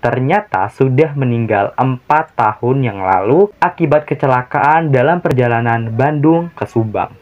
ternyata sudah meninggal 4 tahun yang lalu akibat kecelakaan dalam perjalanan Bandung ke Subang.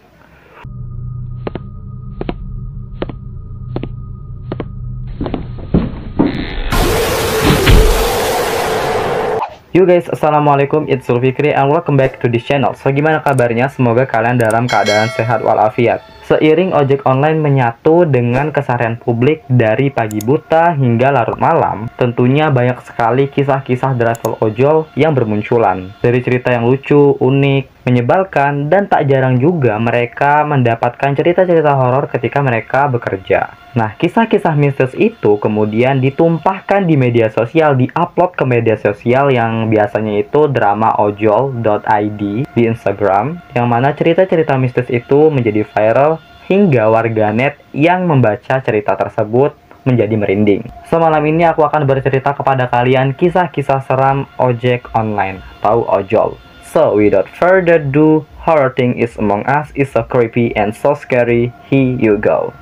Yo guys, assalamualaikum, it's Zulfikri and welcome back to this channel. So gimana kabarnya? Semoga kalian dalam keadaan sehat walafiat. Seiring ojek online menyatu dengan keseharian publik dari pagi buta hingga larut malam, tentunya banyak sekali kisah-kisah driver ojol yang bermunculan. Dari cerita yang lucu, unik, menyebalkan, dan tak jarang juga mereka mendapatkan cerita-cerita horor ketika mereka bekerja. Nah, kisah-kisah mistis itu kemudian ditumpahkan di media sosial, diupload ke media sosial yang biasanya itu dramaojol.id di Instagram, yang mana cerita-cerita mistis itu menjadi viral hingga warganet yang membaca cerita tersebut menjadi merinding. So, malam ini aku akan bercerita kepada kalian kisah-kisah seram ojek online atau ojol. So, without further ado, horror thing is among us is so creepy and so scary. Here you go.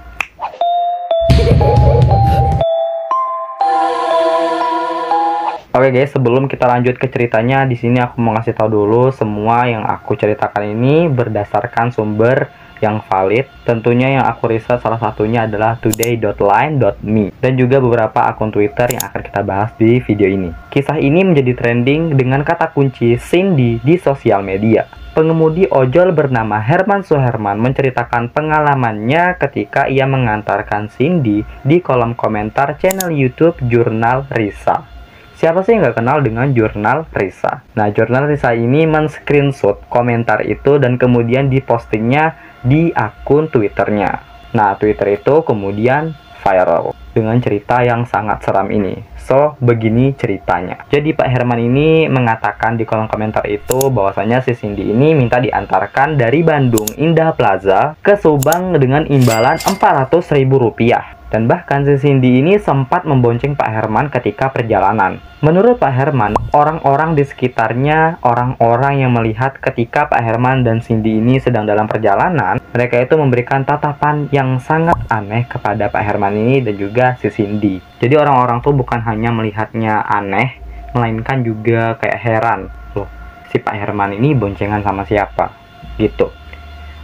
Oke guys, sebelum kita lanjut ke ceritanya, di sini aku mau ngasih tahu dulu semua yang aku ceritakan ini berdasarkan sumber yang valid. Tentunya yang aku riset salah satunya adalah today.line.me dan juga beberapa akun Twitter yang akan kita bahas di video ini. Kisah ini menjadi trending dengan kata kunci Cindy di sosial media. Pengemudi ojol bernama Herman Suherman menceritakan pengalamannya ketika ia mengantarkan Cindy di kolom komentar channel YouTube Jurnal Risa. Siapa sih yang nggak kenal dengan Jurnal Risa? Nah, Jurnal Risa ini men-screenshot komentar itu dan kemudian dipostingnya di akun Twitternya. Nah, Twitter itu kemudian viral dengan cerita yang sangat seram ini. So, begini ceritanya. Jadi Pak Herman ini mengatakan di kolom komentar itu bahwasanya si Cindy ini minta diantarkan dari Bandung Indah Plaza ke Subang dengan imbalan Rp400.000. Dan bahkan si Cindy ini sempat membonceng Pak Herman ketika perjalanan. Menurut Pak Herman, orang-orang di sekitarnya, orang-orang yang melihat ketika Pak Herman dan Cindy ini sedang dalam perjalanan, mereka itu memberikan tatapan yang sangat aneh kepada Pak Herman ini dan juga si Cindy. Jadi orang-orang tuh bukan hanya melihatnya aneh, melainkan juga kayak heran. Loh, si Pak Herman ini boncengan sama siapa? Gitu.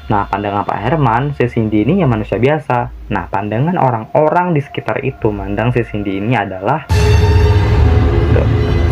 Nah, pandangan Pak Herman, si Cindy ini ya manusia biasa. Nah, pandangan orang-orang di sekitar itu mandang si Cindy ini adalah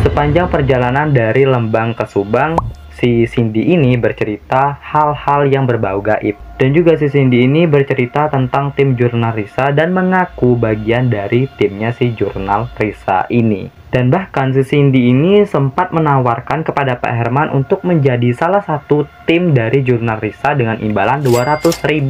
sepanjang perjalanan dari Lembang ke Subang, si Cindy ini bercerita hal-hal yang berbau gaib. Dan juga si Cindy ini bercerita tentang tim Jurnal Risa dan mengaku bagian dari timnya si Jurnal Risa ini. Dan bahkan si Cindy ini sempat menawarkan kepada Pak Herman untuk menjadi salah satu tim dari Jurnal Risa dengan imbalan Rp200.000,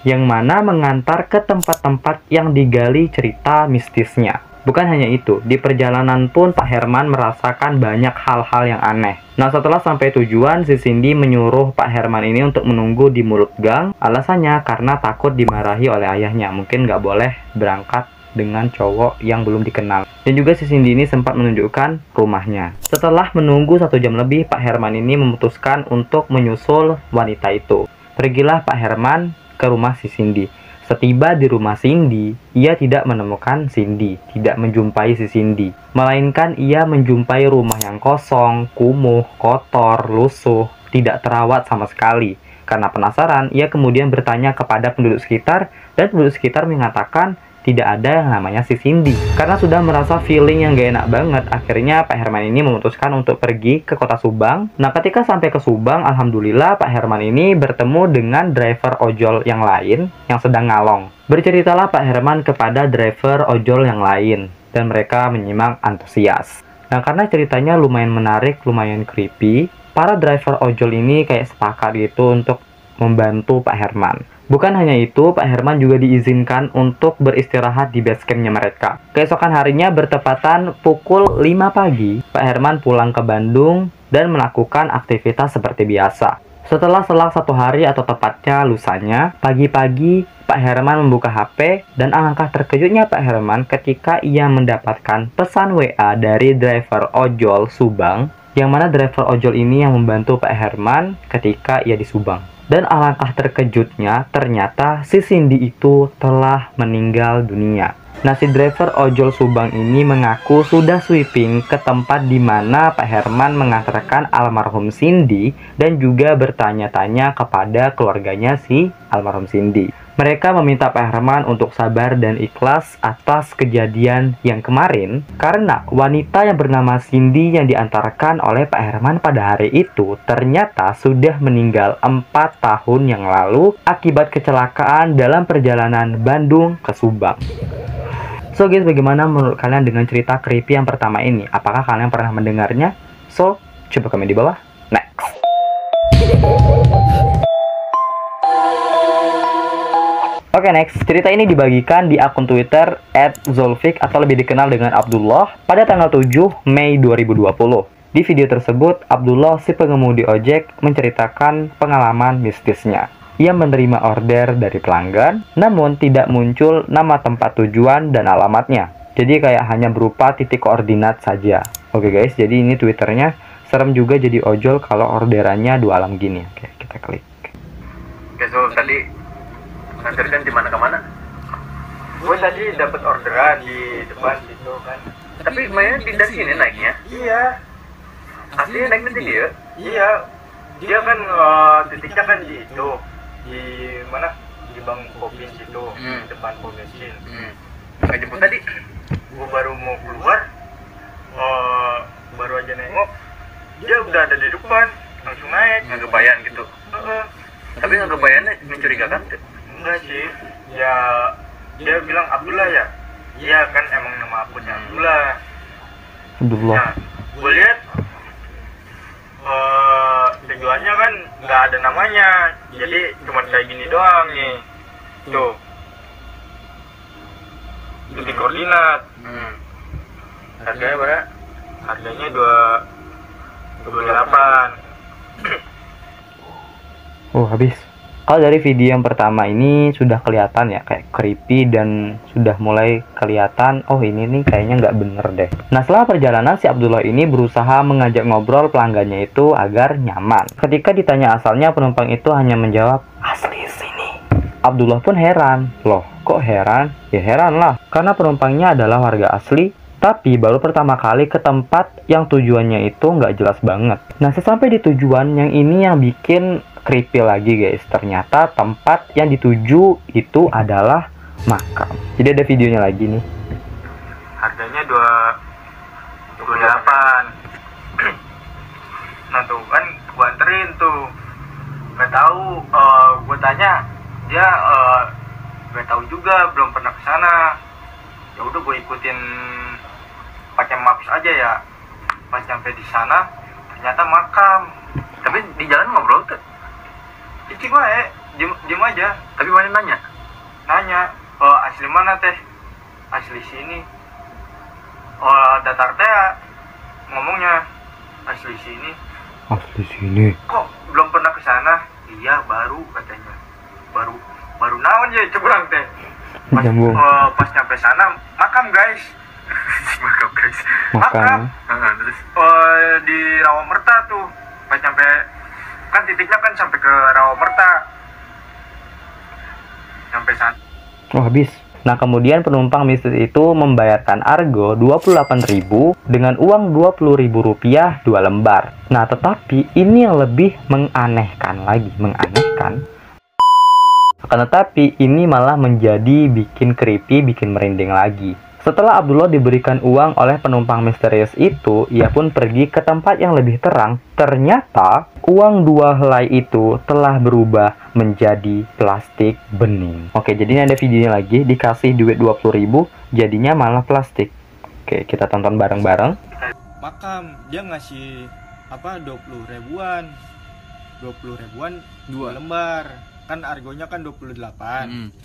yang mana mengantar ke tempat-tempat yang digali cerita mistisnya. Bukan hanya itu, di perjalanan pun Pak Herman merasakan banyak hal-hal yang aneh. Nah, setelah sampai tujuan, si Cindy menyuruh Pak Herman ini untuk menunggu di mulut gang. Alasannya karena takut dimarahi oleh ayahnya. Mungkin nggak boleh berangkat dengan cowok yang belum dikenal. Dan juga si Cindy ini sempat menunjukkan rumahnya. Setelah menunggu 1 jam lebih, Pak Herman ini memutuskan untuk menyusul wanita itu. Pergilah Pak Herman ke rumah si Cindy. Setiba di rumah Cindy, ia tidak menemukan Cindy, tidak menjumpai si Cindy. Melainkan ia menjumpai rumah yang kosong, kumuh, kotor, lusuh, tidak terawat sama sekali. Karena penasaran, ia kemudian bertanya kepada penduduk sekitar, dan penduduk sekitar mengatakan tidak ada yang namanya si Cindy. Karena sudah merasa feeling yang gak enak banget, akhirnya Pak Herman ini memutuskan untuk pergi ke kota Subang. Nah, ketika sampai ke Subang, alhamdulillah Pak Herman ini bertemu dengan driver ojol yang lain yang sedang ngalong. Berceritalah Pak Herman kepada driver ojol yang lain, dan mereka menyimak antusias. Nah, karena ceritanya lumayan menarik, lumayan creepy, para driver ojol ini kayak sepakat gitu untuk membantu Pak Herman. Bukan hanya itu, Pak Herman juga diizinkan untuk beristirahat di base campnya mereka. Keesokan harinya bertepatan pukul 5 pagi, Pak Herman pulang ke Bandung dan melakukan aktivitas seperti biasa. Setelah selang 1 hari atau tepatnya lusanya, pagi-pagi Pak Herman membuka HP dan alangkah terkejutnya Pak Herman ketika ia mendapatkan pesan WA dari driver ojol Subang, yang mana driver ojol ini yang membantu Pak Herman ketika ia di Subang. Dan alangkah terkejutnya, ternyata si Cindy itu telah meninggal dunia. Nah, si driver ojol Subang ini mengaku sudah sweeping ke tempat di mana Pak Herman mengantarkan almarhum Cindy dan juga bertanya-tanya kepada keluarganya si almarhum Cindy. Mereka meminta Pak Herman untuk sabar dan ikhlas atas kejadian yang kemarin karena wanita yang bernama Cindy yang diantarkan oleh Pak Herman pada hari itu ternyata sudah meninggal 4 tahun yang lalu akibat kecelakaan dalam perjalanan Bandung ke Subang. So guys, bagaimana menurut kalian dengan cerita creepy yang pertama ini? Apakah kalian pernah mendengarnya? So, coba komen di bawah. Next. Oke, next. Cerita ini dibagikan di akun Twitter @Zolfik atau lebih dikenal dengan Abdullah pada tanggal 7 Mei 2020. Di video tersebut, Abdullah si pengemudi ojek menceritakan pengalaman mistisnya. Ia menerima order dari pelanggan, namun tidak muncul nama tempat tujuan dan alamatnya. Jadi kayak hanya berupa titik koordinat saja. Oke guys, jadi ini Twitternya. Serem juga jadi ojol kalau orderannya 2 alam gini. Oke, kita klik. Oke, so tadi nganterkan di mana ke mana? Gue tadi dapat orderan di depan situ kan. Tapi mainnya dari sini naiknya? Iya. Aslinya naiknya tinggi ya? Iya. Dia kan titiknya kan di itu. Di mana? Di Bang Kopin situ, depan pom bensin. Nggak jemput tadi. Gue baru mau keluar, baru aja nengok, dia udah ada di depan, langsung naik. Nggak kebayang gitu. Tapi nggak kebayangnya mencurigakan tuh. Enggak sih, ya dia bilang Abdullah ya. Iya kan emang nama akunnya Abdullah. Nah, gue lihat tujuannya kan nggak ada namanya, jadi cuma kayak gini doang nih. Tuh, titik koordinat. Harganya berapa? Harganya 28. Oh, habis. Kalau dari video yang pertama ini sudah kelihatan ya kayak creepy dan sudah mulai kelihatan, oh ini nih kayaknya nggak bener deh. Nah, setelah perjalanan si Abdullah ini berusaha mengajak ngobrol pelanggannya itu agar nyaman. Ketika ditanya asalnya, penumpang itu hanya menjawab, asli sini. Abdullah pun heran. Loh, kok heran? Ya heran lah, karena penumpangnya adalah warga asli, tapi baru pertama kali ke tempat yang tujuannya itu nggak jelas banget. Nah, sesampai di tujuan, yang ini yang bikin creepy lagi guys. Ternyata tempat yang dituju itu adalah makam. Jadi ada videonya lagi nih. Harganya 28. Nah tuh kan gue anterin tuh. Gak tahu, gue tanya dia gak tahu juga, belum pernah ke sana. Ya udah gue ikutin pakai maps aja ya. Pas sampai di sana ternyata makam. Tapi di jalan ngobrol tuh. Cicing wae, diem aja. Tapi mana nanya? Nanya, asli mana teh? Asli sini. Datar teh ngomongnya asli sini. Asli sini. Kok belum pernah ke sana? Iya, baru katanya. Baru naon ya cebrang teh. Pas nyampe sana, makam guys. Makam guys. Makam. Terus di Rawamerta tuh. Pas nyampe kan titiknya kan sampai ke Rawamerta, sampai sana. Oh, habis. Nah, kemudian penumpang mistis itu membayarkan argo 28.000 dengan uang 20.000 rupiah 2 lembar. Nah, tetapi ini yang lebih menganehkan lagi, Akan tetapi ini malah menjadi bikin creepy, bikin merinding lagi. Setelah Abdullah diberikan uang oleh penumpang misterius itu, ia pun pergi ke tempat yang lebih terang. Ternyata uang 2 helai itu telah berubah menjadi plastik bening. Oke, jadi ini ada videonya lagi, dikasih duit 20.000, jadinya malah plastik. Oke, kita tonton bareng-bareng. Makam, dia ngasih 20 ribuan 2 lembar. Kan argonya kan 28.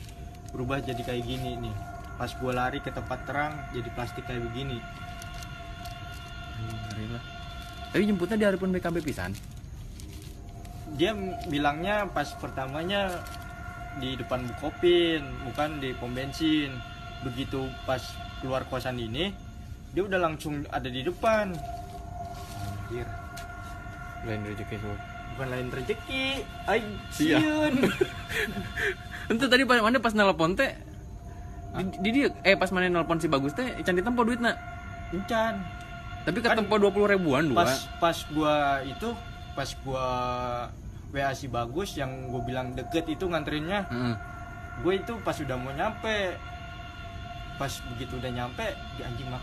Berubah jadi kayak gini nih. Pas gue lari ke tempat terang jadi plastik kayak begini. Tapi jemputnya di hadapan BKB pisan. Dia bilangnya pas pertamanya di depan Bukopin, bukan di pom bensin. Begitu pas keluar kosan ini, dia udah langsung ada di depan. Anjir. Lain rezeki tuh. Bukan lain rezeki. Ay, siun. Itu tadi mana pas nelpon teh Di pas mana nelpon si Bagus teh can ditempo duit nak. Encan. Tapi Kan ketempo 20 ribuan dua. Pas gua WA si Bagus yang gue bilang deket itu nganterinnya. Gue itu pas udah mau nyampe. Pas begitu udah nyampe di anjing mah.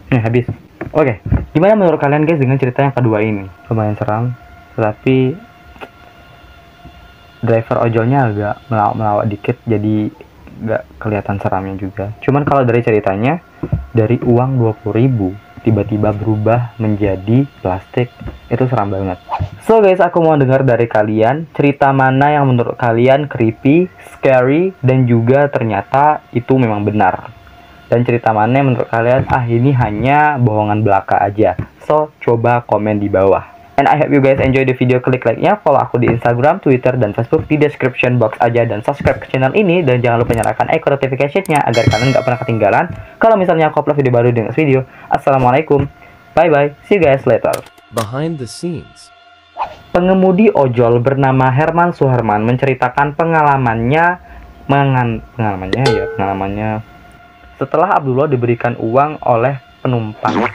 Habis. Oke, gimana menurut kalian guys dengan cerita yang kedua ini? Lumayan seram, tetapi driver ojolnya agak melawak dikit, jadi nggak kelihatan seramnya juga. Cuman kalau dari ceritanya, dari uang 20.000 tiba-tiba berubah menjadi plastik, itu seram banget. So guys, aku mau dengar dari kalian, cerita mana yang menurut kalian creepy, scary, dan juga ternyata itu memang benar. Dan cerita mana yang menurut kalian, ini hanya bohongan belaka aja. So, coba komen di bawah. And I hope you guys enjoy the video. Klik like-nya, follow aku di Instagram, Twitter, dan Facebook di description box aja. Dan subscribe ke channel ini. Dan jangan lupa nyalakan icon notification-nya agar kalian nggak pernah ketinggalan kalau misalnya aku upload video baru dengan video. Assalamualaikum. Bye-bye. See you guys later. Behind the scenes. Pengemudi ojol bernama Herman Suherman menceritakan pengalamannya setelah Abdullah diberikan uang oleh penumpang.